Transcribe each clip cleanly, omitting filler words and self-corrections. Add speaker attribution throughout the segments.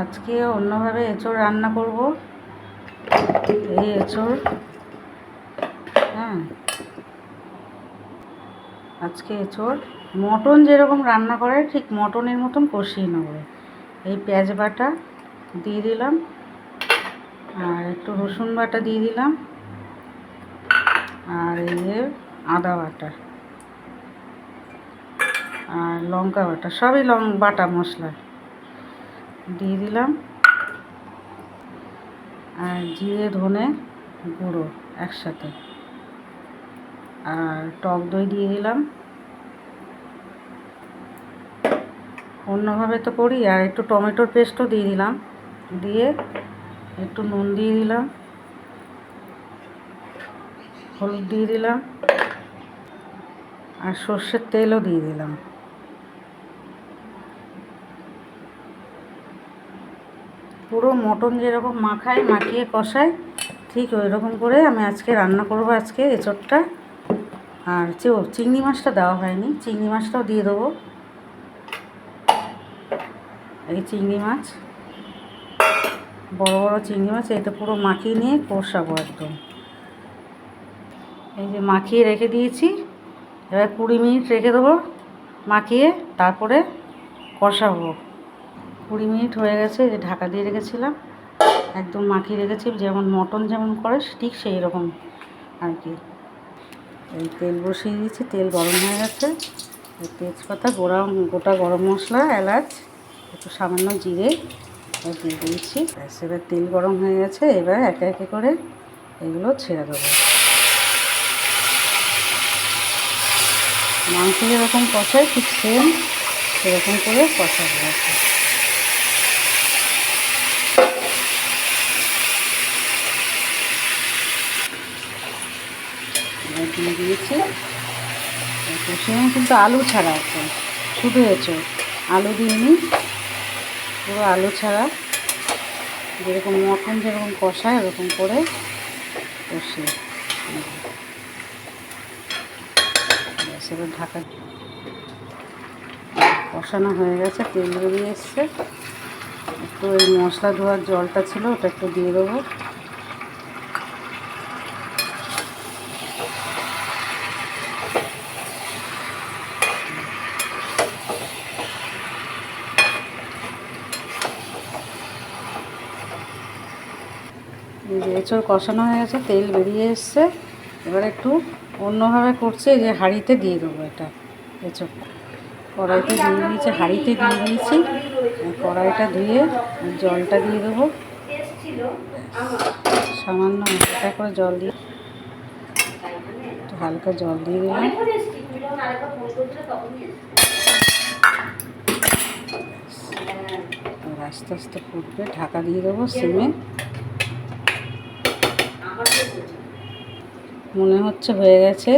Speaker 1: আজকে অন্যভাবে এঁচোড় রান্না করব। এই এঁচোড়, হ্যাঁ, আজকে এঁচোড় মটন যেরকম রান্না করে ঠিক মটনের মতন কষিয়ে নেব। এই পেঁয়াজ বাটা দিয়ে দিলাম, আর একটু রসুন বাটা দিয়ে দিলাম, আর এই যে আদা বাটা আর লঙ্কা বাটা, সবই বাটা মশলা দিয়ে দিলাম, আর জিরে ধনে গুঁড়ো একসাথে, আর টক দই দিয়ে দিলাম। অন্যভাবে তো করি। আর একটু টমেটোর পেস্টও দিয়ে দিলাম, দিয়ে একটু নুন দিয়ে দিলাম, হলুদ দিয়ে দিলাম, আর সর্ষের তেলও দিয়ে দিলাম। পুরো মটন যেরকম মাখিয়ে কষায় ঠিক ওই রকম করে আমি আজকে রান্না করব আজকে এঁচোড়টা। আর চিংড়ি মাছটা দেওয়া হয়নি, চিংড়ি মাছটাও দিয়ে দেবো। এই চিংড়ি মাছ, বড় বড় চিংড়ি মাছ, এটা পুরো মাখিয়ে নিয়ে কষাবো একদম। এই যে মাখিয়ে রেখে দিয়েছি, এবার 20 মিনিট রেখে দেবো মাখিয়ে, তারপরে কষাবো। 20 মিনিট হয়ে গেছে, যে ঢাকা দিয়ে রেখেছিলাম, একদম মাখিয়ে রেখেছি, যেমন মটন যেমন করে ঠিক সেই রকম আর কি। এই তেল বসিয়ে দিয়েছি, তেল গরম হয়ে গেছে। তেজপাতা, গোটা গরম মশলা, এলাচ, একটু সামান্য জিরে দিয়ে দিয়েছি। এবার তেল গরম হয়ে গেছে, এবার একে একে করে এগুলো ছেড়ে দেবো। মাংস যেরকম কষায় ঠিক সেম সেরকম করে কষাবো আছে। দিয়ে দিয়েছি কষিয়ে, কিন্তু আলু ছাড়া একদম, শুধু এঁচোড়, আলু দিইনি, পুরো আলু ছাড়া, যেরকম মটন যেরকম কষায় ওরকম করে কষিয়ে। এবার ঢাকা, কষানো হয়ে গেছে, তেল বেরিয়ে এসছে। একটু ওই মশলা ধোয়ার জলটা ছিল, ওটা একটু দিয়ে দেবো। এই যে এঁচোড় কষানো হয়ে গেছে, তেল বেরিয়ে এসছে। এবার একটু অন্যভাবে করছি, এই যে হাঁড়িতে দিয়ে দেবো এটা এঁচোড়। কড়াইতে দিয়ে দিয়েছি, হাঁড়িতে দিয়ে দিয়েছি। কড়াইটা ধুয়ে জলটা দিয়ে দেবো, সামান্য হালকা করে জল দিয়ে, একটু হালকা জল দিয়ে দিলাম। আস্তে আস্তে ফুটবে, ঢাকা দিয়ে দেবো সিমে। মনে হচ্ছে হয়ে গেছে।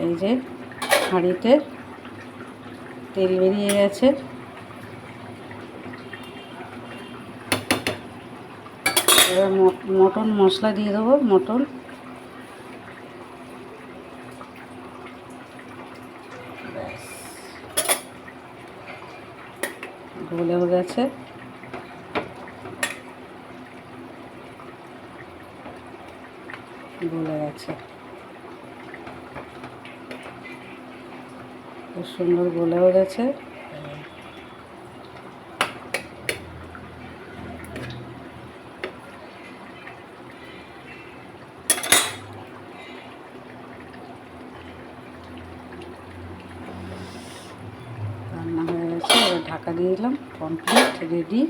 Speaker 1: এই যে হাঁড়িতে তেল বেরিয়ে গেছে। এবার মটন মশলা দিয়ে দেবো, মটন গলেও গেছে। গলে গেছে, খুব সুন্দর গলেও গেছে। রান্না হয়ে গেছে, এবার ঢাকা দিয়ে দিলাম, কমপ্লিট রেডি।